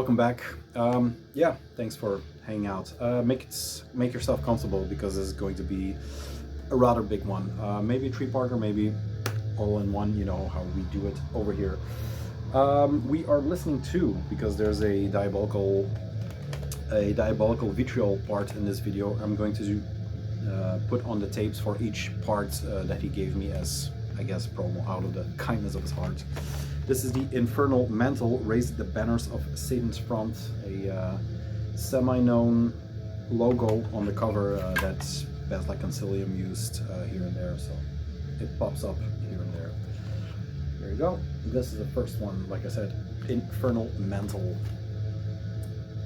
welcome back. Yeah, thanks for hanging out. Make yourself comfortable because this is going to be a rather big one. Maybe a three-parter, maybe all in one. You know how we do it over here. We are listening to, because there's a diabolical vitriol part in this video. I'm going to put on the tapes for each part that he gave me as, I guess, promo out of the kindness of his heart. This is the Infernal Mantle, Raised the Banners of Satan's Front, a semi-known logo on the cover that Best Like Concilium used here and there, so it pops up here and there. There you go. This is the first one, like I said, Infernal Mantle.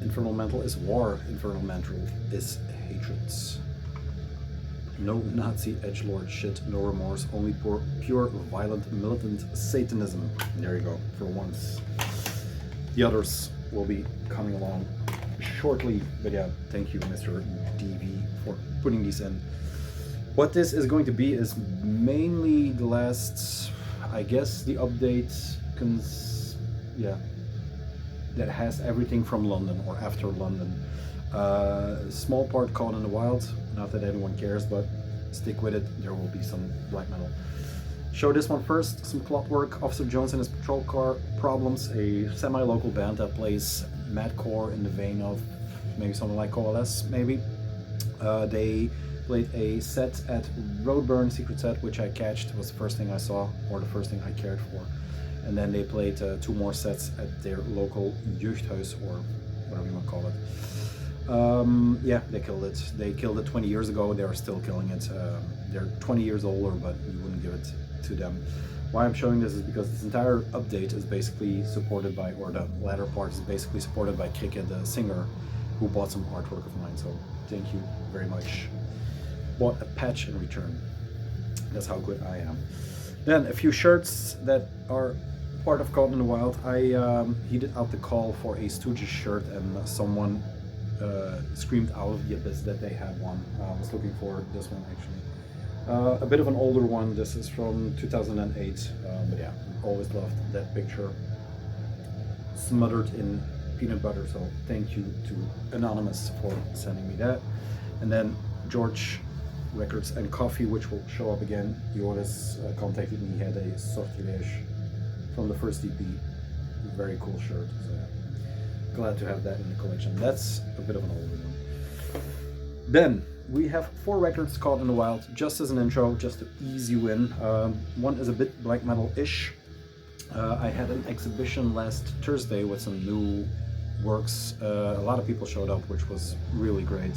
Infernal Mantle is war, Infernal Mantle is hatred. No Nazi edgelord shit, no remorse, only pure violent militant Satanism. There you go, for once. The others will be coming along shortly, but yeah, thank you, Mr. DV, for putting these in. What this is going to be is mainly the last, I guess, the update, that has everything from London or after London. Small part Caught in the Wild, not that anyone cares, but stick with it, there will be some black metal. Show this one first, some Clockwork, Officer Jones and His Patrol Car Problems, a semi-local band that plays madcore in the vein of maybe something like Coalesce, maybe. They played a set at Roadburn, secret set, which I catched, was the first thing I saw, or the first thing I cared for. And then they played two more sets at their local Jeugdhuis, or whatever you want to call it. Yeah, they killed it. They killed it 20 years ago. They are still killing it. They're 20 years older, but we wouldn't give it to them. Why I'm showing this is because this entire update is basically supported by, or the latter part is basically supported by Krikke, the singer, who bought some artwork of mine. So thank you very much. Bought a patch in return. That's how good I am. Then a few shirts that are part of Caught in the Wild. I heeded out the call for a Stooges shirt, and someone screamed out of the abyss that they had one. I was looking for this one actually. A bit of an older one. This is from 2008, but yeah, always loved that picture. Smothered in peanut butter, so thank you to Anonymous for sending me that. And then George Records and Coffee, which will show up again. Joris contacted me, he had a Sortilege from the first EP. Very cool shirt, so yeah. Glad to have that in the collection. That's a bit of an older one. Then we have 4 records Caught in the Wild, just as an intro, just to ease you in. One is a bit black metal-ish. I had an exhibition last Thursday with some new works. A lot of people showed up, which was really great.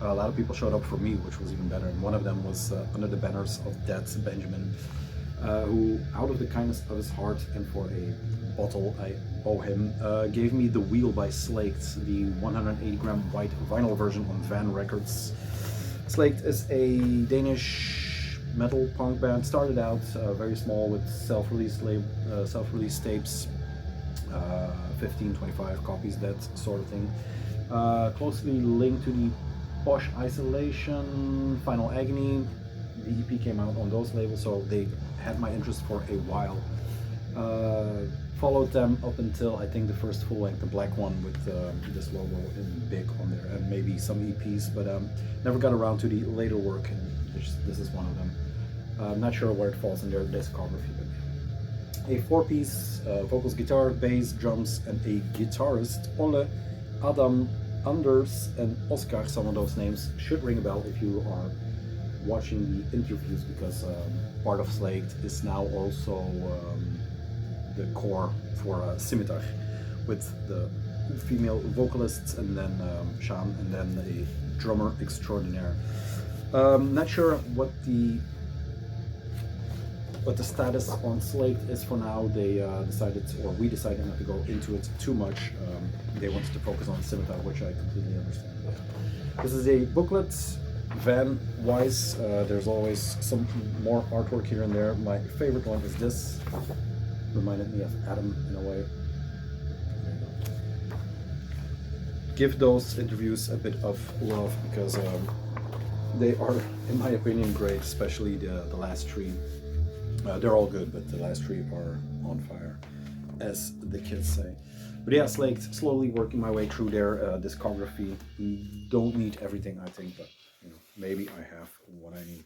A lot of people showed up for me, which was even better. And one of them was Under the Banners of Death, Benjamin, who, out of the kindness of his heart and for a bottle I owe him, gave me The Wheel by Slaked, the 180-gram white vinyl version on Van Records. Slaked is a Danish metal punk band. Started out very small with self-release tapes, 15, 25 copies, that sort of thing. Closely linked to the Posh Isolation, Final Agony. The EP came out on those labels, so they had my interest for a while. Followed them up until I think the first full length, the black one with this logo in big on there, and maybe some EPs, but never got around to the later work, and this is one of them. I'm not sure where it falls in their discography, but a 4-piece vocals, guitar, bass, drums, and a guitarist. Olle, Adam, Anders, and Oscar. Some of those names should ring a bell if you are watching the interviews, because part of Slaked is now also the core for Scimitar, with the female vocalists, and then Sean, and then a drummer extraordinaire. Not sure what the status on Slaked is for now. They decided, or we decided, not to go into it too much. They wanted to focus on Scimitar, which I completely understand. This is a booklet, Van-wise. There's always some more artwork here and there. My favorite one is this. Reminded me of Adam in a way. There you go. Give those interviews a bit of love, because they are, in my opinion, great, especially the last 3. They're all good, but the last 3 are on fire, as the kids say. But yeah, Slaked, slowly working my way through their discography. Don't need everything, I think, but you know, maybe I have what I need.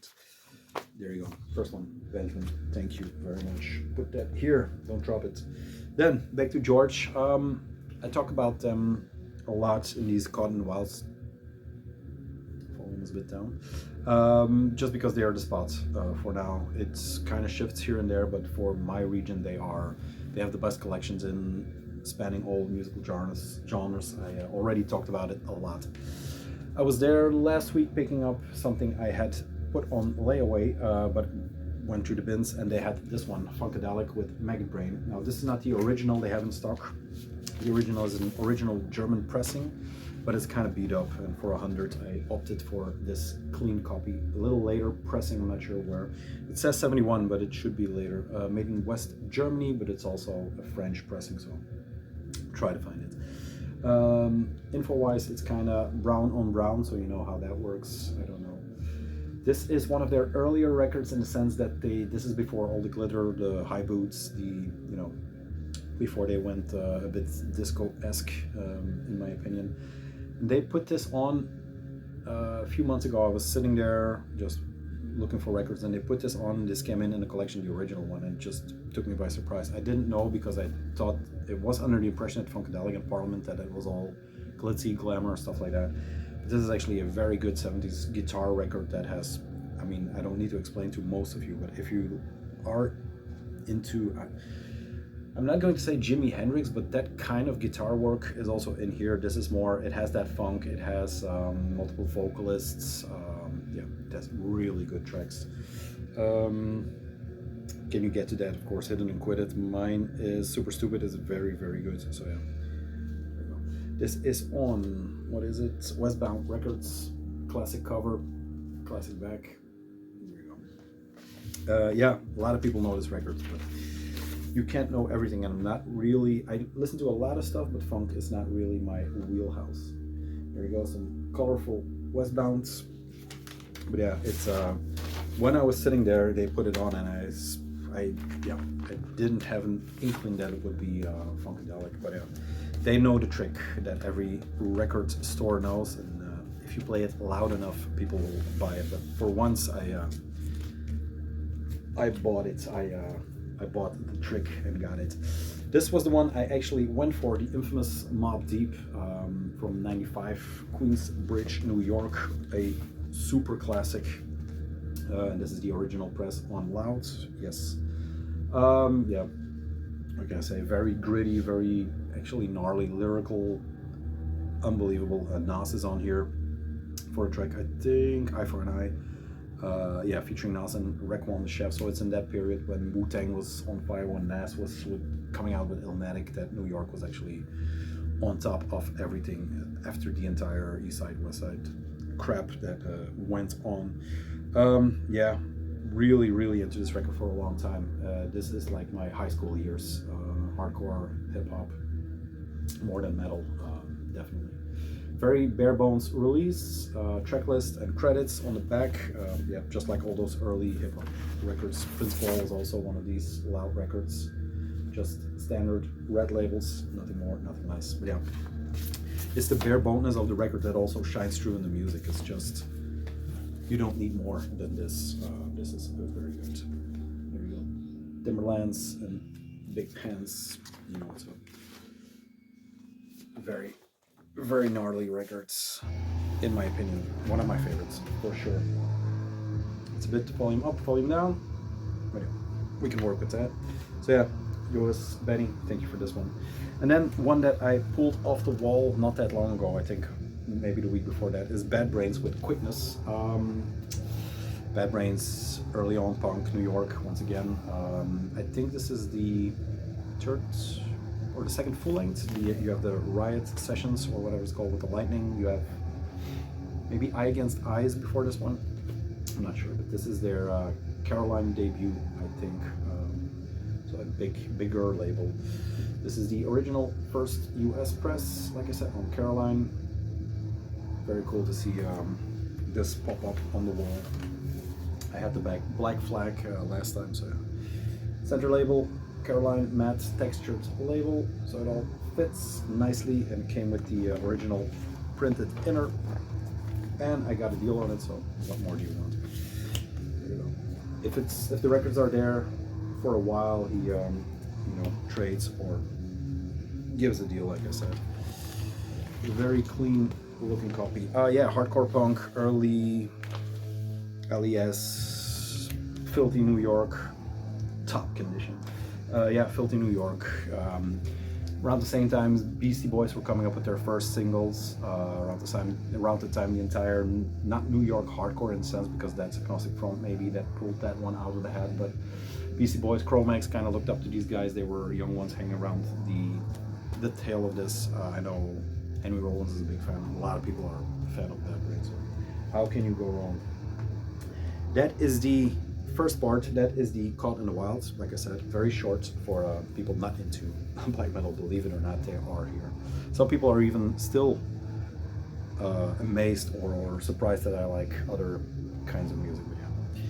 There you go. First one, Benjamin. Thank you very much. Put that here. Don't drop it. Then back to George. I talk about them a lot in these Cotton Wilds. Volume is a bit down. Just because they are the spot for now. It's kind of shifts here and there, but for my region, they have the best collections in spanning all musical genres. I already talked about it a lot. I was there last week picking up something I had put on layaway, but went through the bins, and they had this one, Funkadelic with Maggot Brain. Now this is not the original they have in stock. The original is an original German pressing, but it's kind of beat up, and for 100 I opted for this clean copy. A little later pressing, I'm not sure where. It says 71, but it should be later. Made in West Germany, but it's also a French pressing, so try to find it. Info-wise, it's kind of brown on brown, so you know how that works. I don't know. This is one of their earlier records in the sense that this is before all the glitter, the high boots, before they went a bit disco-esque, in my opinion. And they put this on a few months ago. I was sitting there just looking for records, and they put this on. This came in the collection, the original one, and it just took me by surprise. I didn't know, because I thought it was under the impression at Funkadelic and Parliament that it was all glitzy, glamour, stuff like that. But this is actually a very good 70s guitar record that has, I mean, I don't need to explain to most of you, but if you are into, I'm not going to say Jimi Hendrix, but that kind of guitar work is also in here. This is more, it has that funk, it has multiple vocalists, yeah, it has really good tracks. Can you get to that? Of course, Hidden and Quitted. Mine is Super Stupid, is very, very good, so yeah. There we go. This is on, what is it? Westbound Records, classic cover, classic back. There you go. Yeah, a lot of people know this record, but you can't know everything, and I'm not really, I listen to a lot of stuff, but funk is not really my wheelhouse. There you go, some colorful Westbounds. But yeah, it's when I was sitting there, they put it on, and I didn't have an inkling that it would be Funkadelic, but yeah, they know the trick that every record store knows, and if you play it loud enough, people will buy it. But for once, I bought it. I bought the trick and got it. This was the one I actually went for, the infamous Mobb Deep from '95, Queensbridge, New York, a super classic. And this is the original press on loud. Yes. Yeah. What can I say? Very gritty, very actually gnarly, lyrical, unbelievable. Nas is on here for a track, I think, Eye for an Eye. Yeah, featuring Nas and Raekwon the Chef. So it's in that period when Wu-Tang was on fire, when Nas was coming out with Illmatic, that New York was actually on top of everything after the entire East Side, West Side crap that went on. Yeah, really, really into this record for a long time. This is like my high school years, hardcore, hip-hop, more than metal, definitely. Very bare bones release, track list and credits on the back. Yeah, just like all those early hip hop records. Prince Paul was also one of these loud records. Just standard red labels, nothing more, nothing less. But yeah, it's the bare boneness of the record that also shines through in the music. It's just, you don't need more than this. This is very good. There you go. Timberlands and big pants, you know, so very, very gnarly records, in my opinion. One of my favorites, for sure. It's a bit volume up, volume down, but yeah, we can work with that. So yeah, yours, Benny, thank you for this one. And then one that I pulled off the wall not that long ago, I think maybe the week before that, is Bad Brains with Quickness. Bad Brains, early on punk, New York, once again. I think this is the third or the second full length. You have the Riot Sessions, or whatever it's called, with the Lightning. You have maybe Eye Against Eyes before this one. I'm not sure, but this is their Caroline debut, I think. So a bigger label. This is the original first US press, like I said, on Caroline. Very cool to see this pop up on the wall. I had the black flag last time, so center label, Caroline matte textured label, so it all fits nicely and came with the original printed inner, and I got a deal on it, so what more do you want? There you go. If the records are there for a while, he trades or gives a deal, like I said. A very clean looking copy. Yeah, hardcore punk, early LES, Filthy New York, top condition. Yeah, Filthy New York. Around the same time, Beastie Boys were coming up with their first singles. Around the time the entire, not New York hardcore in a sense, because that's Agnostic Front maybe that pulled that one out of the hat, but Beastie Boys, Chromax kind of looked up to these guys. They were young ones hanging around the tail of this. I know Henry Rollins is a big fan. A lot of people are a fan of that, right? So how can you go wrong? That is the first part. That is the Caught in the Wild. Like I said, very short for people not into black metal. Believe it or not, they are here. Some people are even still amazed or surprised that I like other kinds of music. But yeah,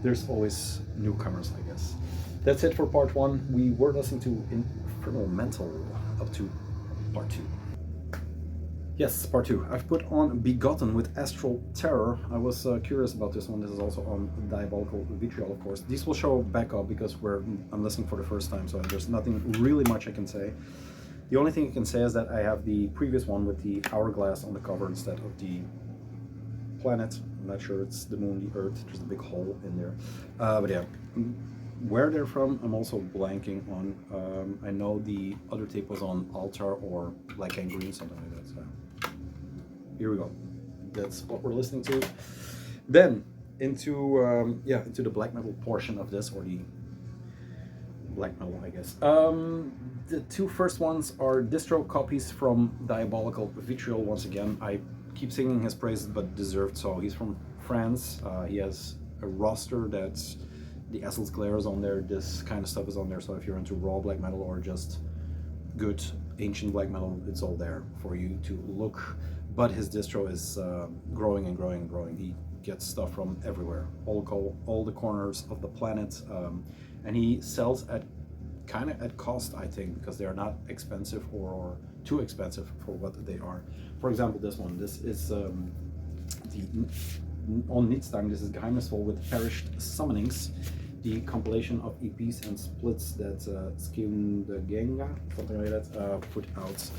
there's always newcomers, I guess. That's it for part one. We were listening to Infernal Mental up to part two. Yes, part two. I've put on Begotten with Astral Terror. I was curious about this one. This is also on Diabolical Vitriol, of course. These will show back up because I'm listening for the first time, so there's nothing really much I can say. The only thing I can say is that I have the previous one with the hourglass on the cover instead of the planet. I'm not sure it's the moon, the earth. There's a big hole in there. But yeah, where they're from, I'm also blanking on. I know the other tape was on Altar or Black and Green, something like that. So here we go. That's what we're listening to. Then into the black metal portion of this, or the black metal, I guess. The two first ones are distro copies from Diabolical Vitriol. Once again, I keep singing his praises, but deserved so. He's from France. He has a roster that's the Essel's Glare is on there. This kind of stuff is on there. So if you're into raw black metal or just good ancient black metal, it's all there for you to look. But his distro is growing and growing and growing. He gets stuff from everywhere, all the corners of the planet, and he sells at kind of at cost, I think, because they are not expensive or too expensive for what they are. For example, this one. This is on Nitztang. This is Geheimnisvoll with Perished Summonings, the compilation of EPs and splits that Skin the Genga, something like that, put out.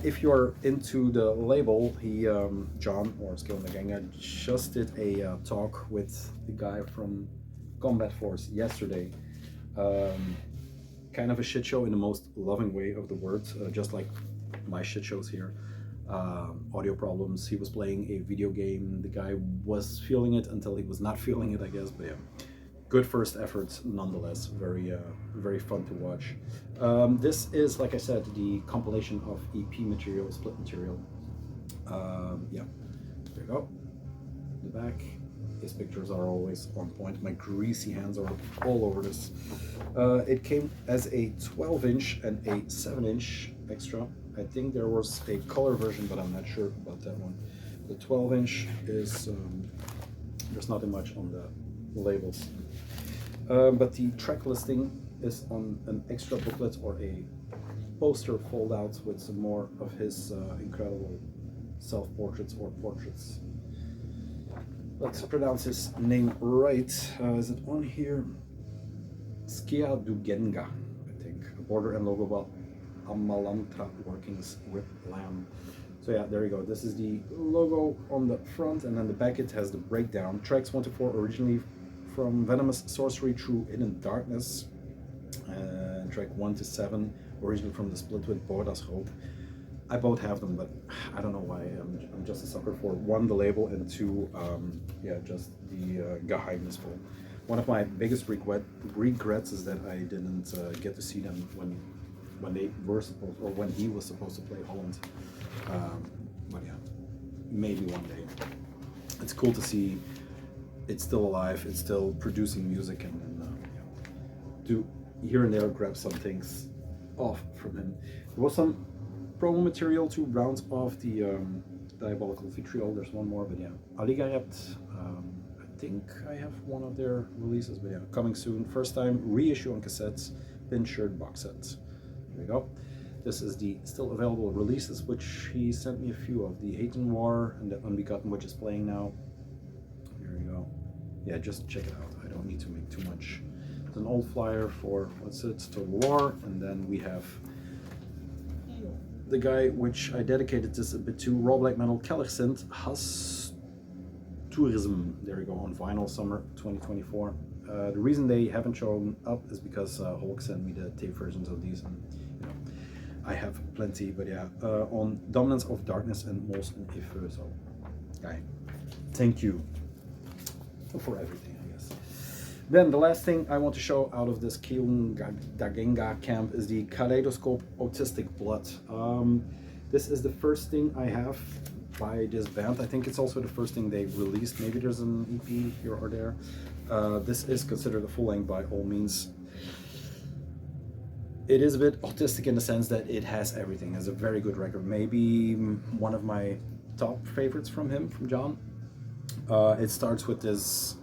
If you're into the label, he, John, or Skill the Genga, just did a talk with the guy from Combat Force yesterday. Kind of a shit show in the most loving way of the word, just like my shit shows here. Audio problems. He was playing a video game. The guy was feeling it until he was not feeling it, I guess. But yeah, good first efforts nonetheless. Very, very fun to watch. This is, like I said, the compilation of EP material, split material. Yeah, there you go. The back. His pictures are always on point. My greasy hands are all over this. It came as a 12-inch and a 7-inch extra. I think there was a color version, but I'm not sure about that one. The 12-inch is, there's nothing much on the labels. But the track listing is on an extra booklet or a poster fold out with some more of his incredible self-portraits or portraits. Let's pronounce his name right. Is it on here? Skia Dugenga, I think. A border and logo about Amalanta workings with lamb. So yeah, there you go. This is the logo on the front, and then the back it has the breakdown. Tracks 1 to 4 originally from Venomous Sorcery through Hidden Darkness. Track 1 to 7 originally from the split with Bodas Hope. I both have them, but I don't know why. I'm just a sucker for one, the label, and two, yeah, just the Geheimnisvoll. One of my biggest regrets is that I didn't get to see them when they were supposed, or when he was supposed to play Holland. But yeah, maybe one day. It's cool to see it's still alive, it's still producing music, and yeah, do here and there grab some things off from him. There was some promo material to round off the Diabolical Vitriol. There's one more, but yeah. Aligaret, I think I have one of their releases, but yeah, coming soon. First time reissue on cassettes, pin shirt box sets. There we go. This is the still available releases, which he sent me a few of. The Hate and War and the Unbegotten, which is playing now. Here we go. Yeah, just check it out. I don't need to make too much. It's an old flyer for, what's it, Total War. And then we have the guy which I dedicated this a bit to, Raw Black Metal Kellersint Has Tourism. There we go, on vinyl, summer 2024. The reason they haven't shown up is because Hulk sent me the tape versions of these, and you know, I have plenty. But yeah, on Dominance of Darkness and Mols and Ife. So, guy, thank you for everything, I guess. Then the last thing I want to show out of this Dagenga camp is the Kaleidoscope Autistic Blood. This is the first thing I have by this band. I think it's also the first thing they released. Maybe there's an EP here or there. This is considered a full length by all means. It is a bit autistic in the sense that it has everything. It's a very good record. Maybe one of my top favorites from him, from John. It starts with this,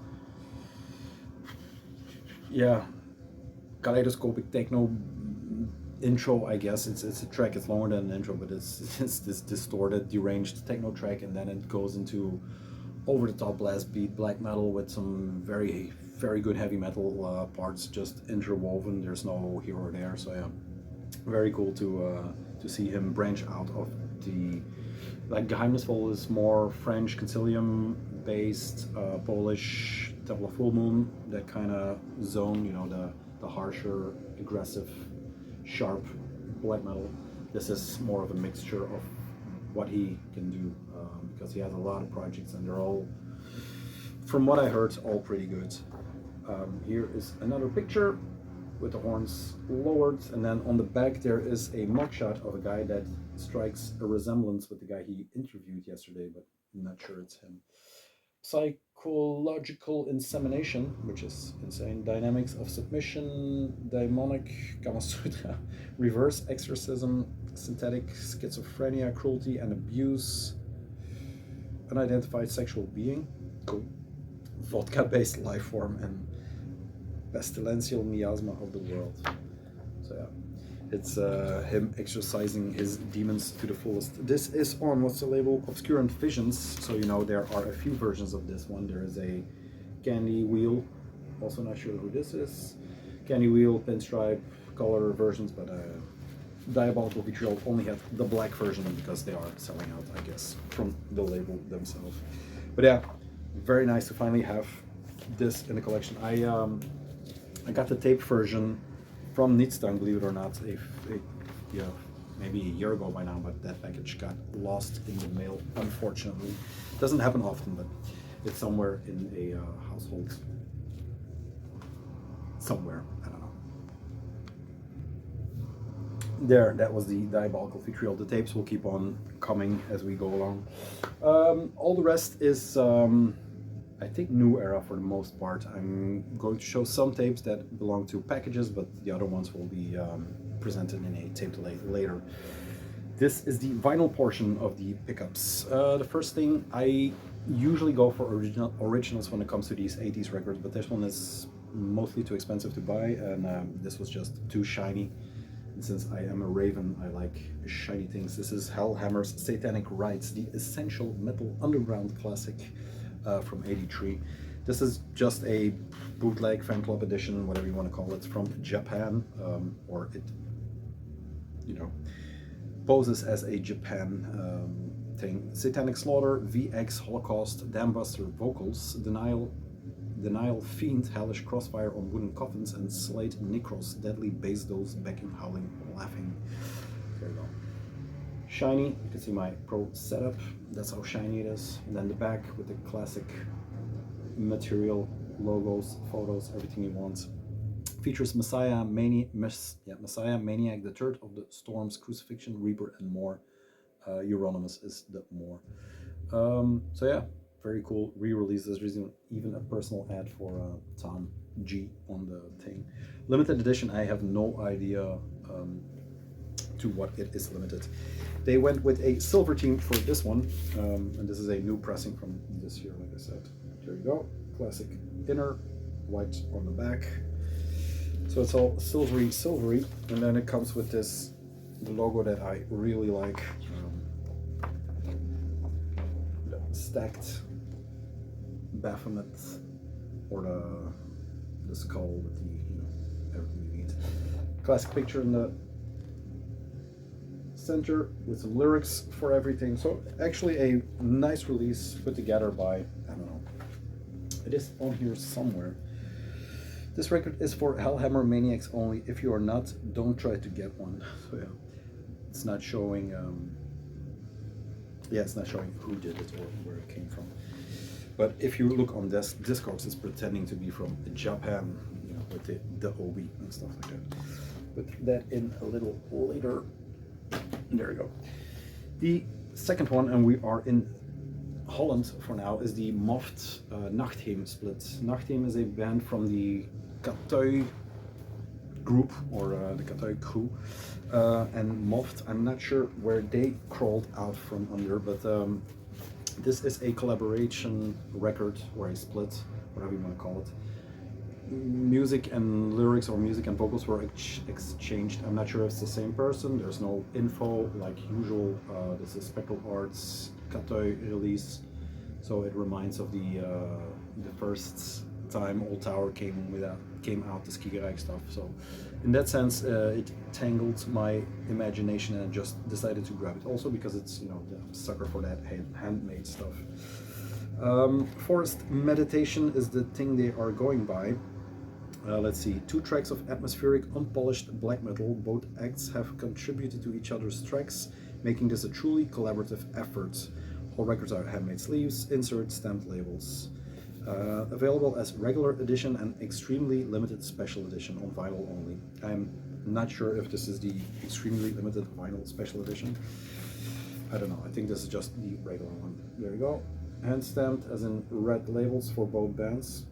yeah, kaleidoscopic techno intro, I guess. It's a track. It's longer than an intro, but it's this distorted, deranged techno track, and then it goes into over-the-top blast beat black metal with some very, very good heavy metal parts just interwoven. There's no here or there. So yeah, very cool to see him branch out of the, like, Geheimnisvoll is more French concilium based, Polish Temple of Full Moon, that kind of zone, you know, the harsher, aggressive, sharp black metal. This is more of a mixture of what he can do, because he has a lot of projects and they're all, from what I heard, all pretty good. Here is another picture with the horns lowered, and then on the back there is a mugshot of a guy that strikes a resemblance with the guy he interviewed yesterday, but I'm not sure it's him. Psychological Insemination, which is insane. Dynamics of Submission, Daimonic, Kama Sutra, Reverse Exorcism, Synthetic Schizophrenia, Cruelty and Abuse, Unidentified Sexual Being, cool. Vodka-based life form, and Pestilential Miasma of the World. So yeah, it's him exercising his demons to the fullest. This is on, what's the label? Obscurant Visions. So you know there are a few versions of this one. There is a Candy Wheel, also not sure who this is. Candy Wheel, Pinstripe, color versions, but Diabolical Vitriol only have the black version because they are selling out, I guess, from the label themselves. But yeah, very nice to finally have this in the collection. I got the tape version from Nitstang, believe it or not, yeah, maybe a year ago by now, but that package got lost in the mail, unfortunately. It doesn't happen often, but it's somewhere in a household. Somewhere, I don't know. There, that was the Diabolical Vitriol. The tapes will keep on coming as we go along. All the rest is, I think, new era for the most part. I'm going to show some tapes that belong to packages, but the other ones will be presented in a tape delay later. This is the vinyl portion of the pickups. The first thing, I usually go for originals when it comes to these 80s records, but this one is mostly too expensive to buy, and this was just too shiny. And since I am a raven, I like shiny things. This is Hellhammer's Satanic Rites, the essential metal underground classic from '83. This is just a bootleg fan club edition, whatever you want to call it, from Japan, or it, you know, poses as a Japan thing. Satanic Slaughter, VX, Holocaust, Dambuster vocals, Denial Fiend, Hellish Crossfire on Wooden Coffins, and Slate Necros, Deadly Bass Dose, Backing, Howling, Laughing. There you go. Shiny, you can see my pro setup, that's how shiny it is. And then the back with the classic material, logos, photos, everything you want. Features Messiah, Maniac, the Third of the Storms, Crucifixion, Reaper, and more. Euronymous is the more. So yeah, very cool. Re-release. There's even a personal ad for Tom G on the thing. Limited edition, I have no idea to what it is limited. They went with a silver team for this one, and this is a new pressing from this year, like I said. There you go. Classic inner, white on the back. So it's all silvery, and then it comes with this the logo that I really like. The stacked Baphomet, or the skull with the, you know, everything you need. Classic picture in the center with some lyrics for everything. So actually a nice release put together by, I don't know, it is on here somewhere. This record is for Hellhammer Maniacs only. If you are not, don't try to get one. So yeah, it's not showing. Yeah, it's not showing who did it or where it came from. But if you look on this, Discogs is pretending to be from Japan, you know, with the obi and stuff like that. Put that in a little later. There we go. The second one, and we are in Holland for now, is the Moft Nachtheem split. Nachtheem is a band from the Katui group, or the Katui crew, and Moft, I'm not sure where they crawled out from under, but this is a collaboration record, or a split, whatever you want to call it. Music and lyrics, or music and vocals, were exchanged. I'm not sure if it's the same person. There's no info like usual. This is Spectral Arts Katoi release, so it reminds of the first time Old Tower came out, the Skigerijk stuff. So in that sense, it tangled my imagination, and I just decided to grab it. Also because it's, you know, the sucker for that handmade stuff. Forest Meditation is the thing they are going by. Let's see, 2 tracks of atmospheric, unpolished black metal. Both acts have contributed to each other's tracks, making this a truly collaborative effort. All records are handmade sleeves, inserts, stamped labels. Available as regular edition and extremely limited special edition on vinyl only. I'm not sure if this is the extremely limited vinyl special edition. I don't know, I think this is just the regular one. There you go. Hand stamped, as in red labels for both bands.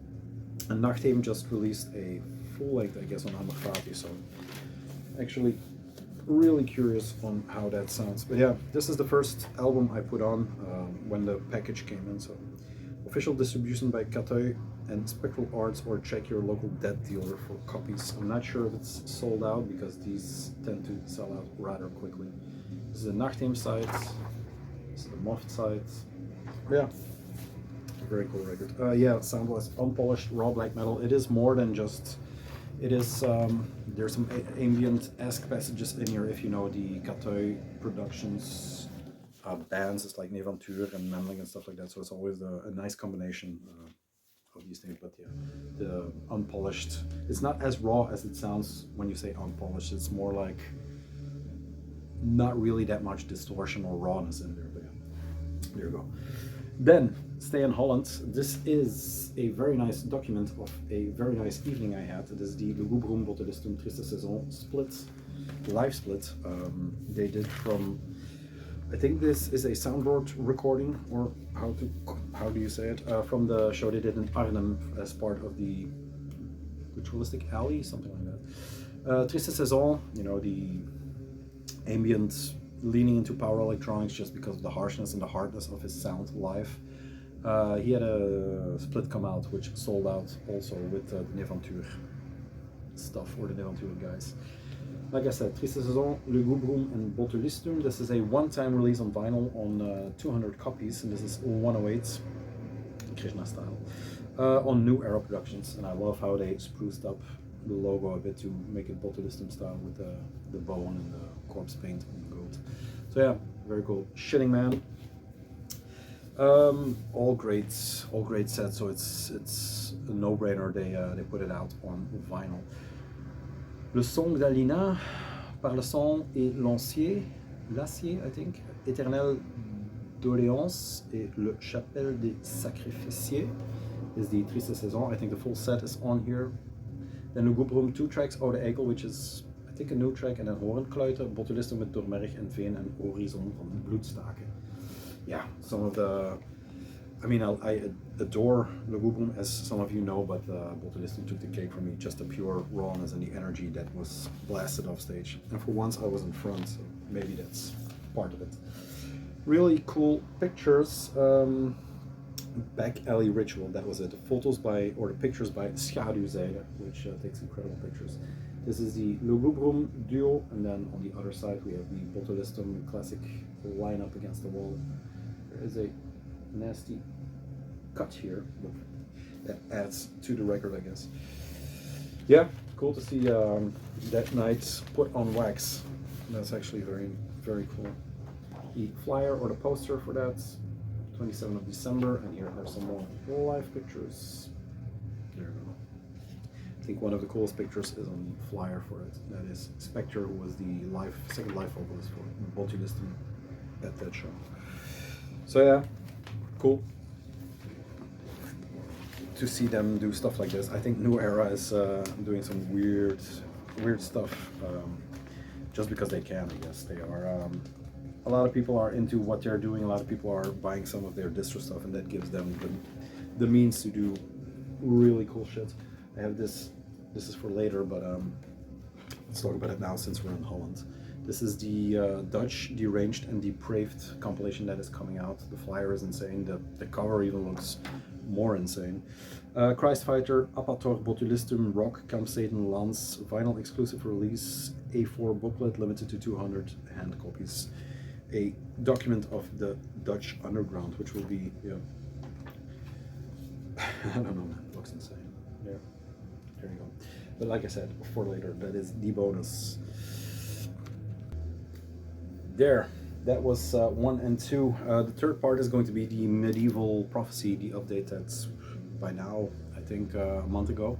And Nachtheem just released a full length, I guess, on Amafati, so actually really curious on how that sounds. But yeah, this is the first album I put on when the package came in. So official distribution by Katoi and Spectral Arts, or check your local dead dealer for copies. I'm not sure if it's sold out, because these tend to sell out rather quickly. This is the Nachtheem side, this is the Moft side. Yeah, very cool record. Yeah, soundless, unpolished, raw black metal. It is more than just, it is, there's some ambient-esque passages in here, if you know the Katoi Productions bands. It's like Nevantur and Memling and stuff like that, so it's always a nice combination of these things. But yeah, the unpolished, it's not as raw as it sounds when you say unpolished. It's more like not really that much distortion or rawness in there. But yeah, there you go. Then, stay in Holland. This is a very nice document of a very nice evening I had. This is the Lugubrum Botulistum Triste Saison split, live split. They did from, I think this is a soundboard recording, or how do you say it? From the show they did in Arnhem as part of the Ritualistic Alley, something like that. Triste Saison, you know, the ambient, leaning into power electronics just because of the harshness and the hardness of his sound live. He had a split come out which sold out also with the Nevantur stuff, or the Nevantur guys. Like I said, Triste Saison, Lugubrum and Botulistum. This is a one-time release on vinyl on 200 copies, and this is 108 Krishna style on New Era Productions. And I love how they spruced up the logo a bit to make it Botulistum style with the bone and the corpse paint on the gold. So yeah, very cool. Shitting Man. All great sets. So it's a no-brainer. They put it out on vinyl. Le son d'Alina par le son et l'acier, I think, Éternel doléance et le chapelle des sacrificiers is the Triste Saison. I think the full set is on here. Then Lugubrum 2 tracks, Oude Eikel, which is I think a new track, and then Horenkluiter, Botulistum met Doormerg en Veen en Horizon van Bloedstaken. Yeah, some of the, I mean, I adore Lugubrum, as some of you know, but Botulistum took the cake for me, just the pure rawness and the energy that was blasted off stage. And for once I was in front, so maybe that's part of it. Really cool pictures. Back Alley Ritual, that was it. The photos by, or the pictures by Schaduwzijde, which takes incredible pictures. This is the Lugubrum duo, and then on the other side we have the Botulistum classic line up against the wall. There is a nasty cut here, but that adds to the record, I guess. Yeah, cool to see that night put on wax. That's actually very, very cool. The flyer or the poster for that, 27th of December, and here are some more live pictures. There we go. I think one of the coolest pictures is on the flyer for it. That is Spectre, who was the second live vocalist for Botulistum at that show. So yeah, cool to see them do stuff like this. I think New Era is doing some weird stuff just because they can, I guess. They are a lot of people are into what they're doing. A lot of people are buying some of their distro stuff, and that gives them the means to do really cool shit. I have this is for later, but let's talk about it now since we're in Holland. This is the Dutch Deranged and Depraved compilation that is coming out. The flyer is insane. The cover even looks more insane. Christfighter, Apator, Botulistum, Rock, Camp Satan, Lance, vinyl exclusive release, A4 booklet limited to 200 hand copies. A document of the Dutch underground, which will be, yeah, I don't know, man, it looks insane. Yeah, there you go. But like I said, for later, that is the bonus. There, that was 1 and 2. The third part is going to be the Medieval Prophecy, the update that's by now, I think a month ago.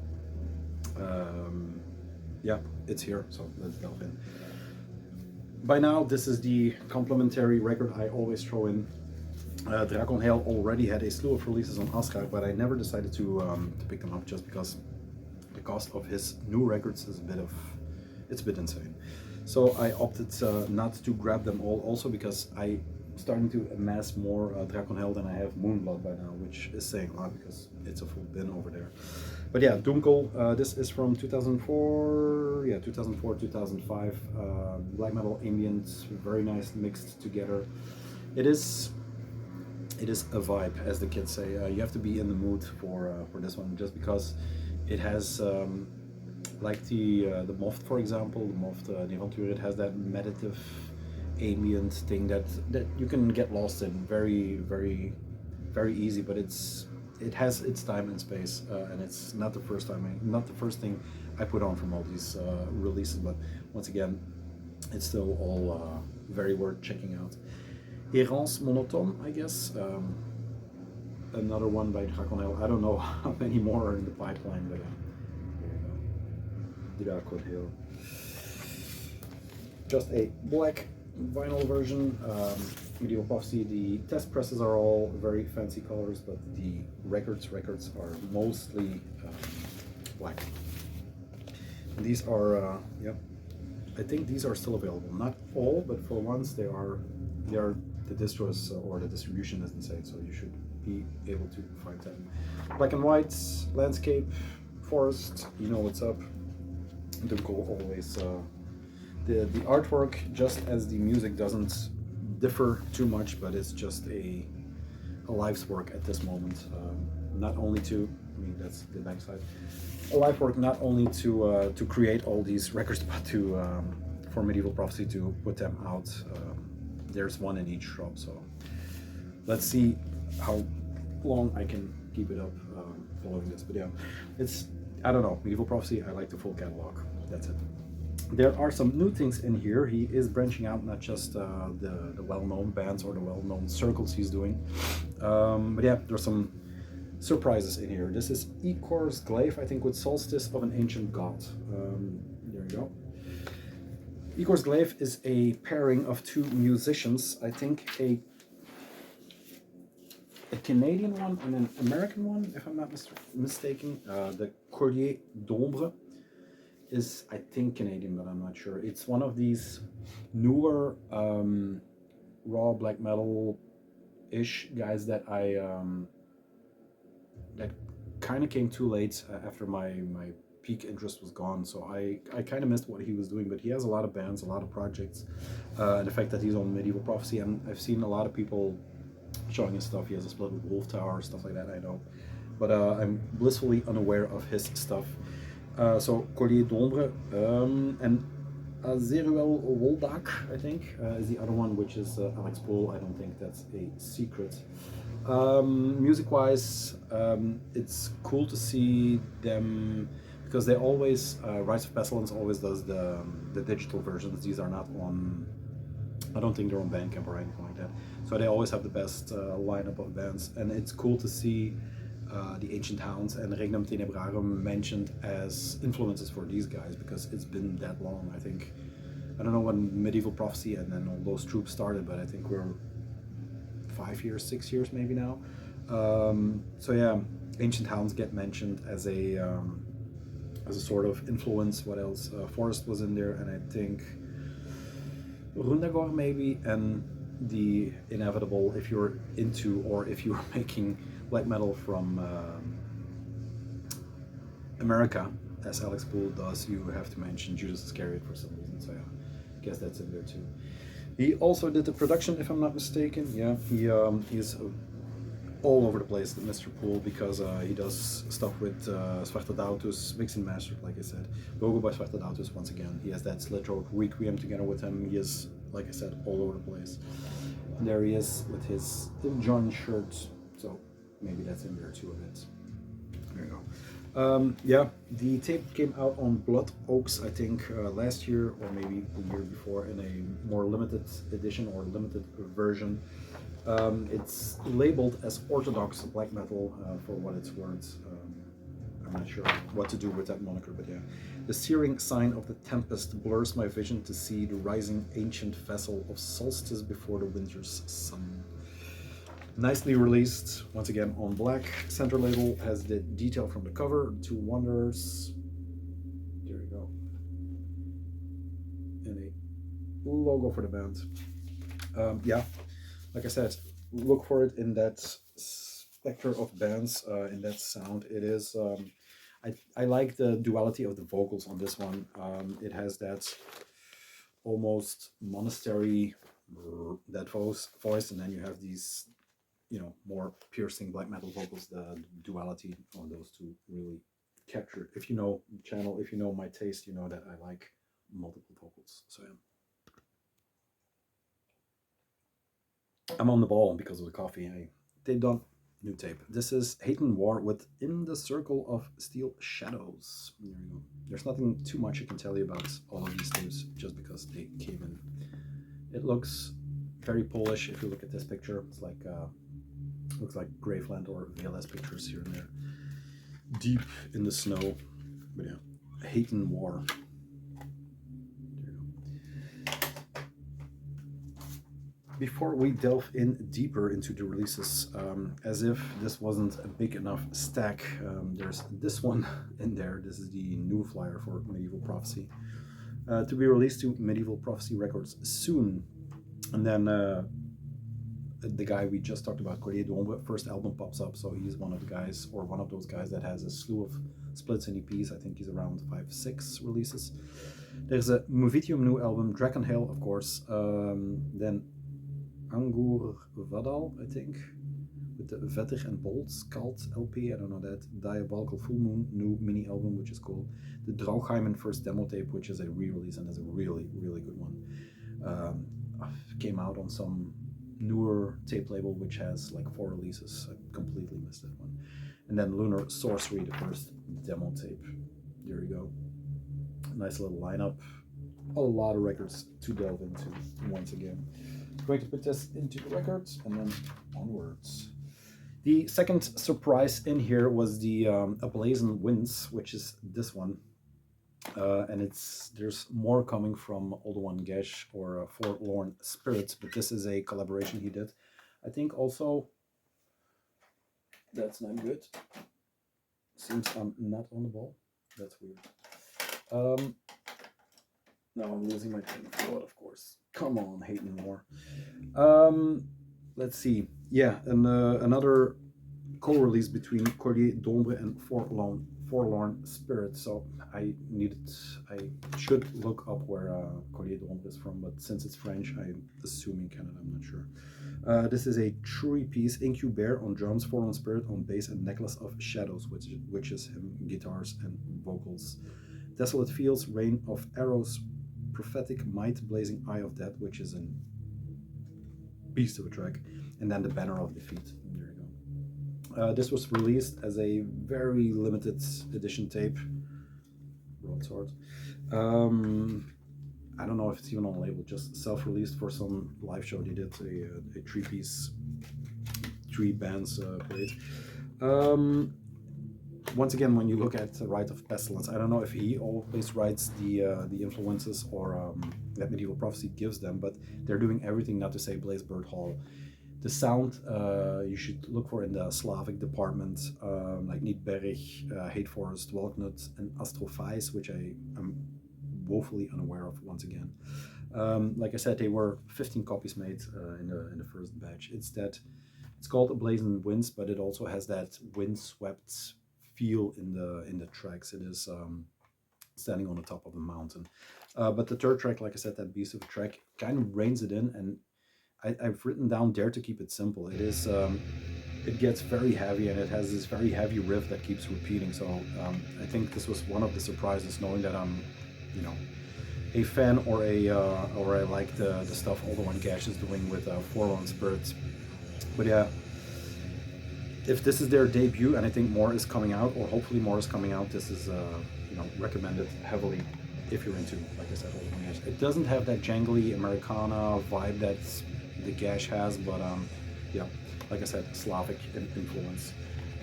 Yeah, it's here, so let's delve in. By now, this is the complimentary record I always throw in. Drakon Hail already had a slew of releases on Asgard, but I never decided to pick them up just because the cost of his new records is it's a bit insane. So I opted not to grab them all, also because I'm starting to amass more Drakon Hail than I have Moonblood by now, which is saying a lot because it's a full bin over there. But yeah, Doomkol, this is from 2004, yeah, 2004, 2005, black metal ambient, very nice mixed together. It is a vibe, as the kids say. You have to be in the mood for this one, just because it has, like the Moft, for example, the Moft, the Aventure, it has that meditative ambient thing that you can get lost in very, very, very easy, but it has its time and space, and it's not the first thing I put on from all these releases, but once again, it's still all very worth checking out. Errance Monotone, I guess, another one by Drakon Hail. I don't know how many more are in the pipeline, but here you go. Drakon Hail. Just a black vinyl version. Medieval Prophecy, the test presses are all very fancy colors, but the records are mostly black. And these are, yep, I think these are still available. Not all, but for once they are. The distros or the distribution is insane, so you should be able to find them. Black and white, landscape, forest, you know what's up. Doomkol always. The artwork, just as the music, doesn't differ too much, but it's just a life's work at this moment. Not only to, I mean, that's the backside. A life work not only to create all these records, but to for Medieval Prophecy to put them out. There's one in each shop, so let's see how long I can keep it up following this. But yeah, it's, I don't know, Medieval Prophecy, I like the full catalog. That's it. There are some new things in here. He is branching out, not just the well-known bands or the well-known circles he's doing. But yeah, there's some surprises in here. This is Ecor's Glaive, I think, with Solstice of an Ancient God. There you go. Ecor's Glaive is a pairing of two musicians. I think a Canadian one and an American one, if I'm not mistaken. The Cordier d'Ombre is, I think, Canadian, but I'm not sure. It's one of these newer raw black metal-ish guys that that kind of came too late after my peak interest was gone, so I kind of missed what he was doing, but he has a lot of bands, a lot of projects, and the fact that he's on Medieval Prophecy, and I've seen a lot of people showing his stuff. He has a split with Wolf Tower, stuff like that, I know, but I'm blissfully unaware of his stuff. So Collier d'Ombre and Azeruel Woldak, I think, is the other one, which is Alex Pohl. I don't think that's a secret. Music-wise, it's cool to see them because they always Rise of Pestilence always does the digital versions. These are not on. I don't think they're on Bandcamp or anything like that. So they always have the best lineup of bands, and it's cool to see the Ancient Hounds and Regnum Tenebrarum mentioned as influences for these guys because it's been that long. I think I don't know when Medieval Prophecy and then all those troops started, but I think we're 5 years, 6 years maybe now. So yeah, Ancient Hounds get mentioned as a sort of influence. What else? Forest was in there, and I think Rundagor maybe, and the inevitable, if you're into or if you're making black metal from America, as Alex Pohl does, you have to mention Judas Iscariot for some reason. So yeah, I guess that's in there too. He also did the production, if I'm not mistaken. Yeah, he's all over the place, the Mr. Pohl, because he does stuff with Zwarte Dautus, mixed and mastered, like I said. Logo by Zwarte Dautus once again. He has that Slit Road Requiem together with him. He is, like I said, all over the place. And there he is with his John shirt, so maybe that's in there too a bit. There you go. Yeah, the tape came out on Blood Oaks, I think, last year or maybe the year before in a more limited edition or limited version. It's labeled as orthodox black metal for what it's worth. I'm not sure what to do with that moniker, but yeah. The searing sign of the tempest blurs my vision to see the rising ancient vessel of solstice before the winter's sun. Nicely released, once again on black. Center label has the detail from the cover, 2 Wanderers. There you go. And a logo for the band. Yeah, like I said, look for it in that specter of bands, in that sound. It is, I like the duality of the vocals on this one. It has that almost monastery, that voice, and then you have these, you know, more piercing black metal vocals. The duality on those two really captured. If you know the channel, if you know my taste, you know that I like multiple vocals. So yeah. I'm on the ball because of the coffee. They've done new tape. This is Hate and War with In the Circle of Steel Shadows. There you go. There's nothing too much I can tell you about all of these tapes just because they came in. It looks very Polish if you look at this picture. It's like looks like Graveland or VLS pictures here and there. Deep in the snow. But yeah, Hate and War. Before we delve in deeper into the releases, as if this wasn't a big enough stack, there's this one in there. This is the new flyer for Medieval Prophecy, to be released to Medieval Prophecy Records soon. And then the guy we just talked about, Collier d'Ombre, first album pops up, so he's one of the guys, or one of those guys that has a slew of splits and EPs. I think he's around 5-6 releases. There's a Movitium new album, Dragon Hail, of course, then Angur Vadal, I think, with the Vettig and Bolts Cult LP. I don't know that. Diabolical Full Moon, new mini album, which is cool. The Draugheimen first demo tape, which is a re-release and is a really, really good one. Came out on some newer tape label, which has like 4 releases. I completely missed that one. And then Lunar Sorcery, the first demo tape. There you go. Nice little lineup. A lot of records to delve into once again. Going to put this into the records and then onwards. The second surprise in here was the Ablazing Winds, which is this one. And there's more coming from Old One Gesh or Forlorn Spirits, but this is a collaboration he did. I think also, that's not good. Seems I'm not on the ball. That's weird. Now I'm losing my train of thought, of course. Come on, Hate and War. Let's see. Yeah, and another co-release between Collier d'Ombre and Forlorn Spirit. So I should look up where Collier d'Ombre is from, but since it's French, I'm assuming Canada, I'm not sure. This is a three-piece Incubare on drums, Forlorn Spirit on bass, and Necklace of Shadows, which is him, guitars and vocals. Desolate Fields, Rain of Arrows, Prophetic Might, Blazing Eye of Death, which is a beast of a track, and then the Banner of Defeat. There you go. This was released as a very limited edition tape. Broadsword. I don't know if it's even on label, just self-released for some live show. They did a three-piece, three bands played. Once again, when you look at Rite of Pestilence, I don't know if he always writes the influences or that Medieval Prophecy gives them, but they're doing everything, not to say Blazebird Hall. The sound you should look for in the Slavic department, like Niedberg, Hate Forest, Walknut, and Astrophies, which I am woefully unaware of once again. Like I said, they were 15 copies made in the first batch. It's called Ablazing Winds, but it also has that windswept feel in the tracks. It is standing on the top of the mountain. But the third track, like I said, that beast of a track, kind of reins it in, and I've written down Dare to Keep It Simple. It is it gets very heavy, and it has this very heavy riff that keeps repeating. So I think this was one of the surprises, knowing that I'm, you know, a fan or I like the stuff All the One Gash is doing with Forlorn Spirits. But yeah, if this is their debut, and I think more is coming out, or hopefully more is coming out, this is you know, recommended heavily if you're into, like I said, All the One Gash. It doesn't have that jangly Americana vibe that the Gash has, but yeah, like I said, Slavic influence,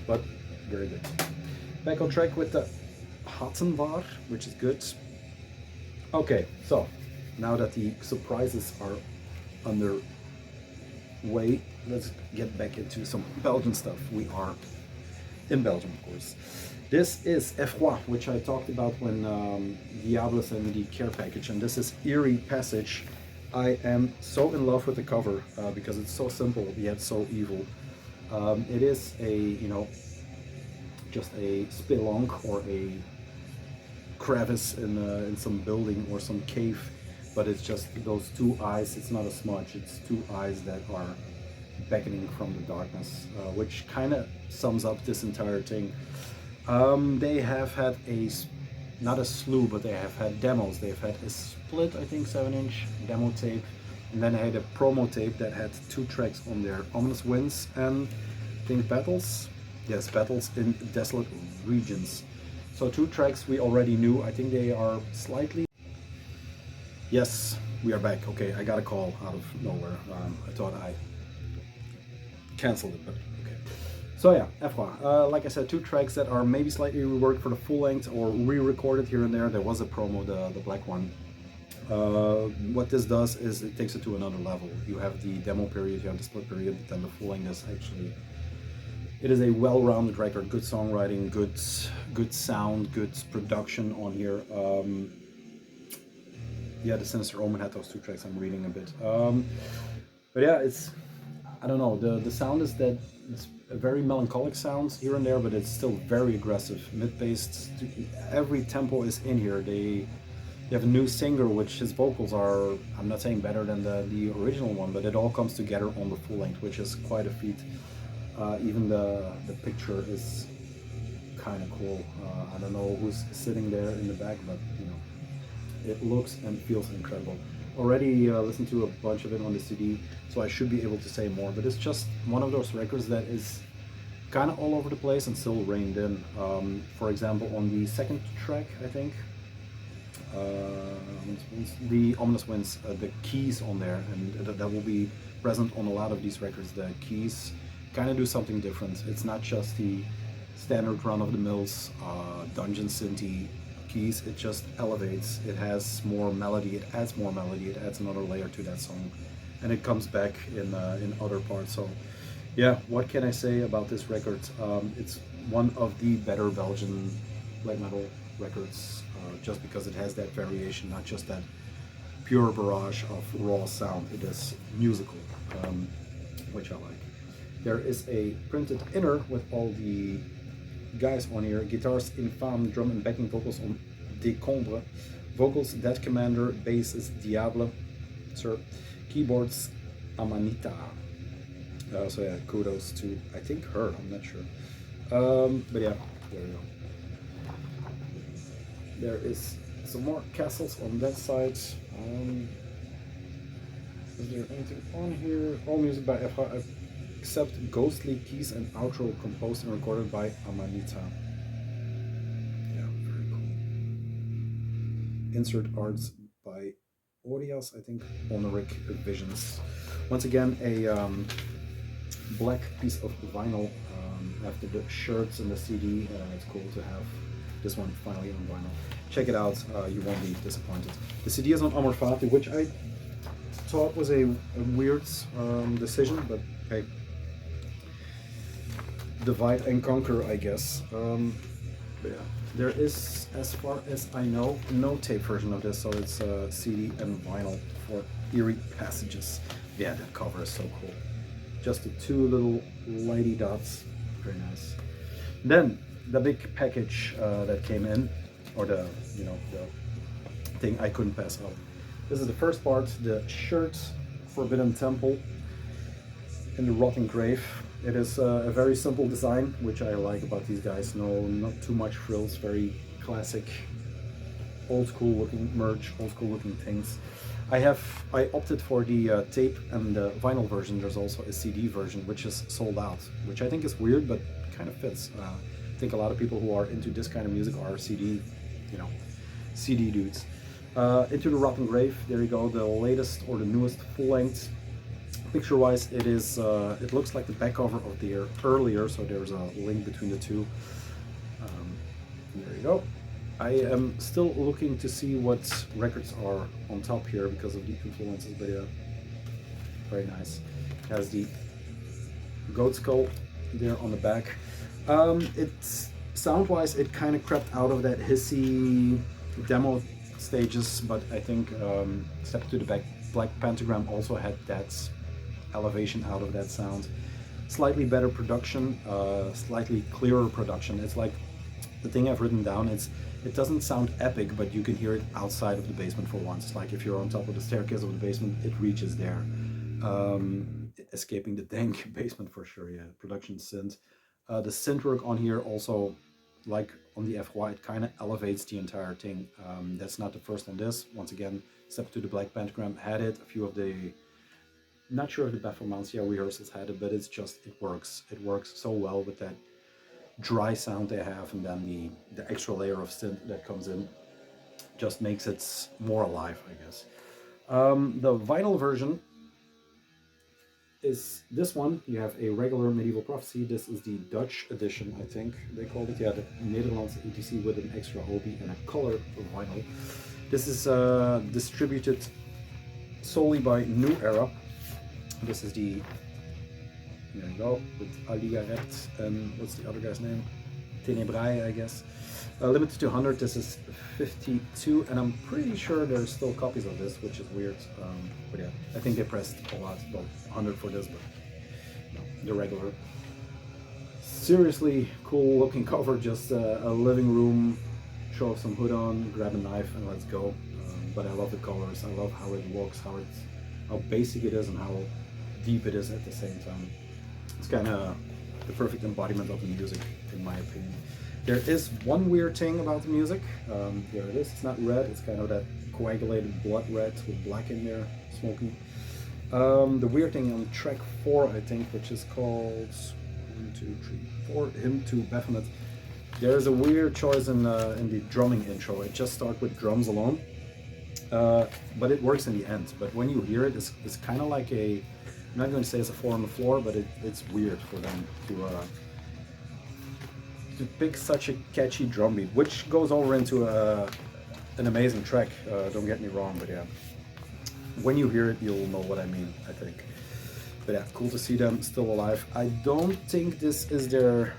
but very good. Back on track with the Hatzenvar, which is good. Okay, so now that the surprises are underway, let's get back into some Belgian stuff. We are in Belgium, of course. This is Effroi, which I talked about when Diablo sent me the care package, and this is Eerie Passage. I am so in love with the cover because it's so simple yet so evil. It is a, you know, just a spelonk or a crevice in some building or some cave, but it's just those two eyes. It's not a smudge, it's two eyes that are beckoning from the darkness, which kind of sums up this entire thing. They have had not a slew, but they have had demos. They've had a split, I think, 7-inch demo tape, and then they had a promo tape that had 2 tracks on there, Ominous Winds and I think Battles. Yes, Battles in Desolate Regions. So 2 tracks we already knew. I think they are slightly... Yes, we are back. Okay, I got a call out of nowhere. I thought I canceled it, but okay. So yeah, Effroi. Like I said, 2 tracks that are maybe slightly reworked for the full length or re-recorded here and there. There was a promo, the black one. What this does is it takes it to another level. You have the demo period, you have the split period, but then the full length is actually... It is a well-rounded record, good songwriting, good sound, good production on here. Yeah, the Sinister Omen had those 2 tracks. I'm reading a bit, but yeah, it's, I don't know. The sound is that it's a very melancholic sound here and there, but it's still very aggressive, mid-paced. Every tempo is in here. They have a new singer, which his vocals are, I'm not saying better than the original one, but it all comes together on the full length, which is quite a feat. Even the picture is kind of cool. I don't know who's sitting there in the back, but you know, it looks and feels incredible. Already listened to a bunch of it on the CD, so I should be able to say more, but it's just one of those records that is kind of all over the place and still reined in. For example, on the second track, I think, the Ominous Winds, the keys on there, and that will be present on a lot of these records. The keys kind of do something different. It's not just the standard run-of-the-mills dungeon synthy keys. It just elevates. It has more melody. It adds more melody. It adds another layer to that song, and it comes back in other parts. So, yeah, what can I say about this record? It's one of the better Belgian black metal records, just because it has that variation, not just that pure barrage of raw sound. It is musical, which I like. There is a printed inner with all the guys on here. Guitars Infâme, drum and backing vocals on Décombre, vocals Dead Commander, bass is Diabolical Sir, keyboards Amanita. So yeah, kudos to, I think, her, I'm not sure. But yeah, there we go. There is some more castles on that side. Is there anything on here? All music by FH, except Ghostly Keys and outro composed and recorded by Amanita. Yeah, very cool. Insert arts by Odias, I think, Honoric Visions. Once again, a black piece of vinyl after the shirts and the CD. It's cool to have this one finally on vinyl. Check it out, you won't be disappointed. The CD is on Amor Fati, which I thought was a weird decision, but hey, divide and conquer, I guess. But yeah, there is, as far as I know, no tape version of this, so it's CD and vinyl for eerie passages. Yeah, that cover is so cool. Just the two little lighty dots, very nice. Then the big package that came in, or the thing I couldn't pass up. This is the first part, the shirt, Forbidden Temple, and the Rotting Grave. It is a very simple design, which I like about these guys. No, not too much frills, very classic, old school looking merch, old school looking things. I opted for the tape and the vinyl version. There's also a CD version, which is sold out, which I think is weird, but kind of fits. I think a lot of people who are into this kind of music are CD, CD dudes. Into the Rotten Grave, there you go, the latest or the newest full-length. Picture-wise, it is. It looks like the back cover of the earlier, so there's a link between the two. There you go. I am still looking to see what records are on top here because of the influences, but yeah, very nice. It has the goat skull there on the back. It's sound-wise, it kind of crept out of that hissy demo stages, but I think Step to the Back, Black Pentagram also had that elevation out of that sound. Slightly better production, slightly clearer production. It's like the thing I've written down, it doesn't sound epic, but you can hear it outside of the basement for once. Like if you're on top of the staircase of the basement, it reaches there. Escaping the dank basement for sure, yeah. Production synth. The synth work on here also, like on the FY, it kind of elevates the entire thing. That's not the first on this. Once again, Step to the Black Pentagram had it. A few of the, not sure if the Baphomancia rehearsals had it, but it's just, it works. It works so well with that dry sound they have, and then the extra layer of synth that comes in just makes it more alive, I guess. The vinyl version is this one. You have a regular Medieval Prophecy. This is the Dutch edition, I think they called it. Yeah, the Nederlands ETC with an extra hobby and a color vinyl. This is distributed solely by New Era. This is the, there you go, with Aligaret and what's the other guy's name? Tenebrae, I guess. Limited to 100, this is 52, and I'm pretty sure there's still copies of this, which is weird. But yeah, I think they pressed a lot, well, 100 for this, but no, the regular. Seriously cool looking cover, just a living room, show some hood on, grab a knife, and let's go. But I love the colors, I love how it looks, how basic it is, and how deep it is at the same time. It's kind of the perfect embodiment of the music, in my opinion. There is one weird thing about the music. There it is. It's not red. It's kind of that coagulated blood red with black in there, smoky. The weird thing on track 4, I think, which is called 1, 2, 3, 4, Hymn to Baphomet. There's a weird choice in the drumming intro. It just starts with drums alone, but it works in the end. But when you hear it, it's kind of like a, I'm not going to say it's a 4 on the floor, but it's weird for them to pick such a catchy drum beat, which goes over into an amazing track, don't get me wrong, but yeah, when you hear it, you'll know what I mean, I think. But yeah, cool to see them still alive. I don't think this is their,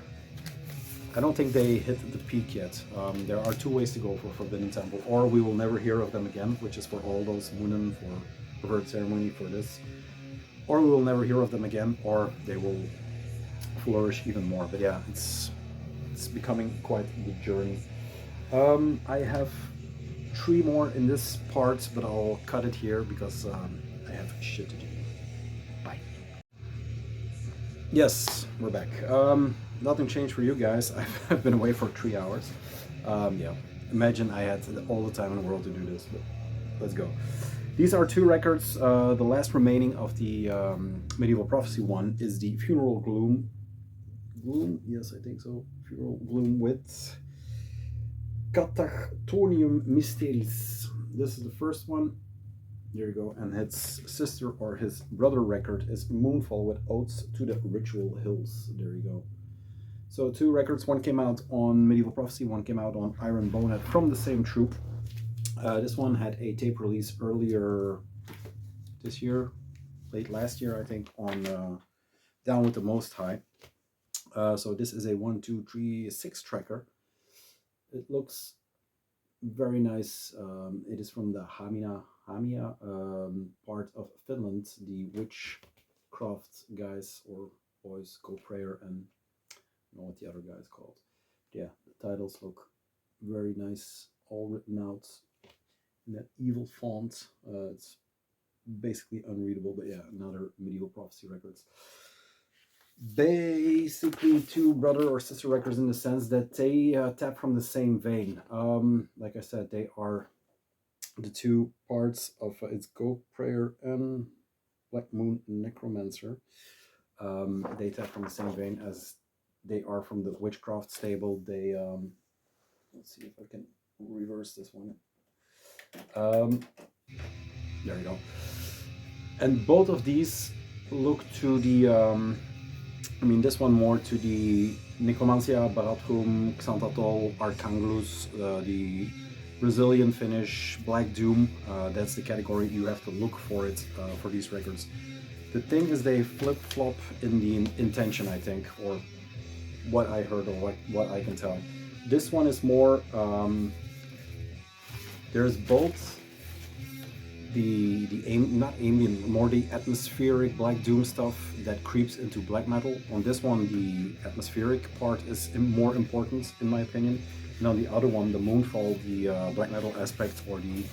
I don't think they hit the peak yet. There are 2 ways to go for Forbidden Temple, or we will never hear of them again, which is for all those Moonen, for Revert Ceremony, for this, or we will never hear of them again, or they will flourish even more. But yeah, it's it's becoming quite the journey. I have 3 more in this part, but I'll cut it here because I have shit to do. Bye. Yes, we're back. Nothing changed for you guys. I've been away for 3 hours. Yeah, imagine I had all the time in the world to do this, but let's go. These are 2 records. The last remaining of the Medieval Prophecy one is the Funeral Gloom. Yes, I think so. Funeral Gloom with Catactonium Mysteries. This is the first one. There you go. And his sister or his brother record is Moonfall with Odes to the Ritual Hills. There you go. So 2 records. One came out on Medieval Prophecy, one came out on Iron Bonehead from the same troupe. This one had a tape release earlier this year, late last year, I think, on Down with the Most High. So this is a 1, 2, 3, 6 tracker. It looks very nice. It is from the Hamia part of Finland, the witchcraft guys or boys, Go Prayer, and I don't know what the other guy is called. Yeah, the titles look very nice, all written out in that evil font. It's basically unreadable, but yeah, another Medieval Prophecy records. Basically 2 brother or sister records in the sense that they tap from the same vein. Like I said, they are the 2 parts of it's Go Prayer and Black Moon Necromancer. They tap from the same vein as they are from the Witchcraft stable. They let's see if I can reverse this one. There you go. And both of these look to the I mean, this one more to the Necromancia, Barathrum, Xantatol, Arcangulus, the Brazilian finish, Black Doom. That's the category you have to look for it for these records. The thing is, they flip-flop in the intention, I think, or what I heard or what I can tell. This one is more, there's both not ambient, more the atmospheric Black Doom stuff that creeps into black metal. On this one, the atmospheric part is more important, in my opinion. And on the other one, the Moonfall, the black metal aspect, or the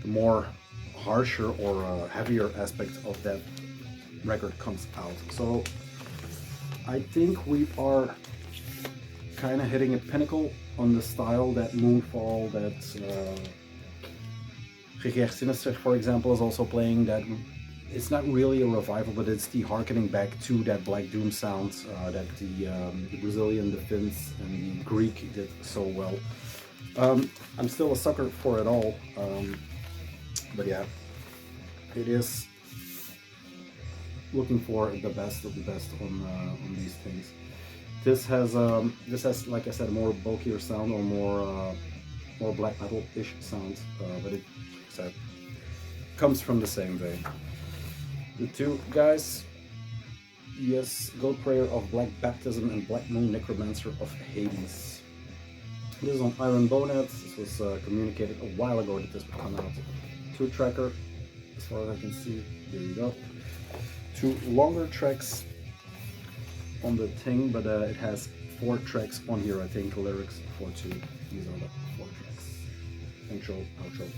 more harsher or heavier aspect of that record comes out. So I think we are kind of hitting a pinnacle on the style that Moonfall, that Sinister, for example, is also playing. That it's not really a revival, but it's the harkening back to that Black Doom sound that the Brazilian, the Finns, and the Greek did so well. I'm still a sucker for it all, but yeah, it is looking for the best of the best on these things. This has, like I said, a more bulkier sound, or more black metal-ish sound, but it comes from the same vein. The 2 guys, yes, Go Prayer of Black Baptism and Black Moon Necromancer of Hades. This is on Iron Bonehead. This was communicated a while ago that this would come out. 2 tracker, as far as I can see. There you go. 2 longer tracks on the thing, but it has 4 tracks on here, I think, lyrics for 2. These are the 4 tracks. Intro, outro.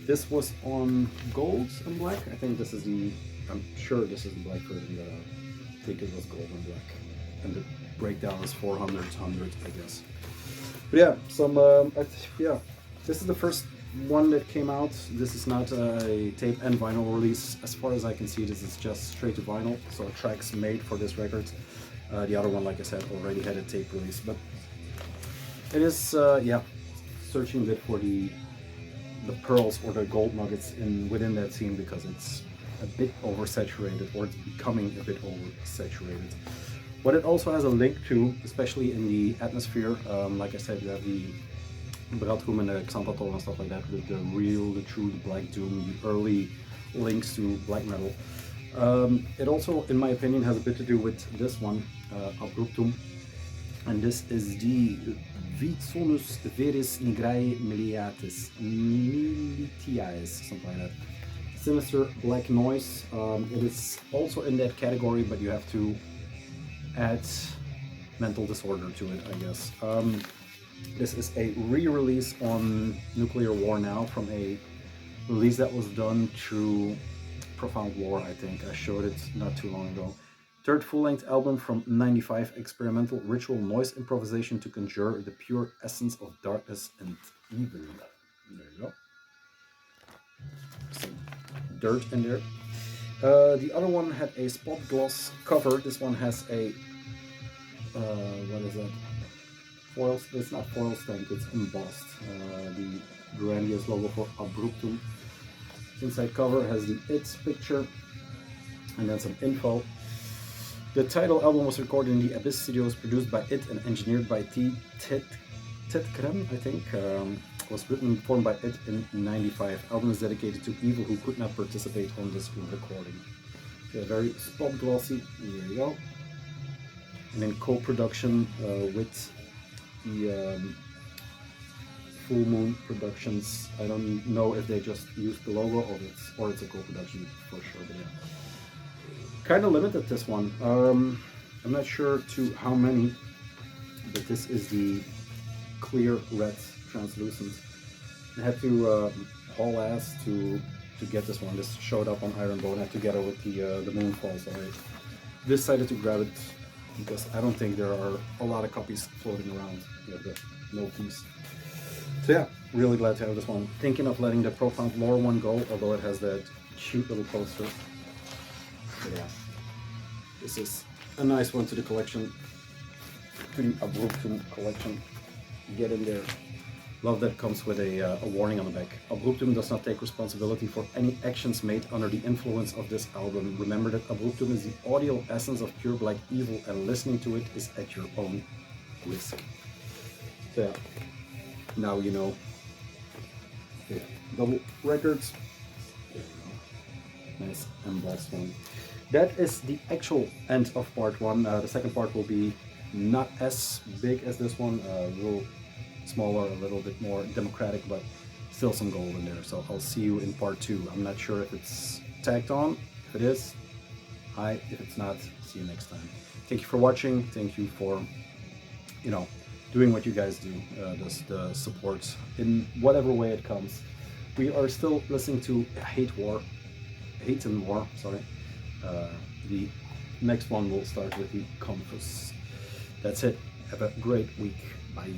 This was on gold and black. I think this is I'm sure this is the black version, but I think it was gold and black. And the breakdown is 400, 100, I guess. But yeah, yeah, this is the first one that came out. This is not a tape and vinyl release. As far as I can see, this is just straight to vinyl. So tracks made for this record. The other one, like I said, already had a tape release. But it is, yeah, searching a bit for the pearls or the gold nuggets within that scene, because it's a bit oversaturated, or it's becoming a bit oversaturated. What it also has a link to, especially in the atmosphere, like I said, you have the Bradroom and the Xantatol and stuff like that, with the true Black Doom, the early links to black metal. It also, in my opinion, has a bit to do with this one, Abruptum, and this is the Vitsonus Veris Nigrae Militiae, something like that. Sinister Black Noise. It is also in that category, but you have to add mental disorder to it, I guess. This is a re-release on Nuclear War Now from a release that was done through Profound Lore, I think. I showed it not too long ago. Third full-length album from '95, experimental ritual noise improvisation to conjure the pure essence of darkness and evil. There you go. Some dirt in there. The other one had a spot gloss cover. This one has a what is that? Foil. It's not foil stamped. It's embossed. The grandiose logo for Abruptum. Inside cover has the It's picture and then some info. The title album was recorded in the Abyss Studios, produced by It and engineered by Ted Krem, I think. Was written and performed by It in '95. Album is dedicated to Evil, who could not participate on this recording. Okay, very spot glossy. There you go. And then co-production with the Full Moon Productions. I don't know if they just used the logo or it's a co-production for sure. But yeah, kind of limited this one. I'm not sure to how many, but this is the clear red translucent. I had to haul ass to get this one. This showed up on Iron Bone. I had to get it with the Moonfall, so I decided to grab it because I don't think there are a lot of copies floating around. Yeah, the no piece. So yeah, really glad to have this one. Thinking of letting the Profound Lore one go, although it has that cute little poster. But yeah, this is a nice one to the collection, to the Abruptum collection. Get in there. Love that it comes with a warning on the back. Abruptum does not take responsibility for any actions made under the influence of this album. Remember that Abruptum is the audio essence of pure black evil, and listening to it is at your own risk. So yeah, now you know. Okay, double records. There you go. Nice embossed one. That is the actual end of part one. The second part will be not as big as this one, a little smaller, a little bit more democratic, but still some gold in there. So I'll see you in part two. I'm not sure if it's tagged on. If it is, hi. If it's not, see you next time. Thank you for watching. Thank you for, doing what you guys do, the support in whatever way it comes. We are still listening to Hate and War, sorry. The next one will start with the Compass. That's it. Have a great week. Bye.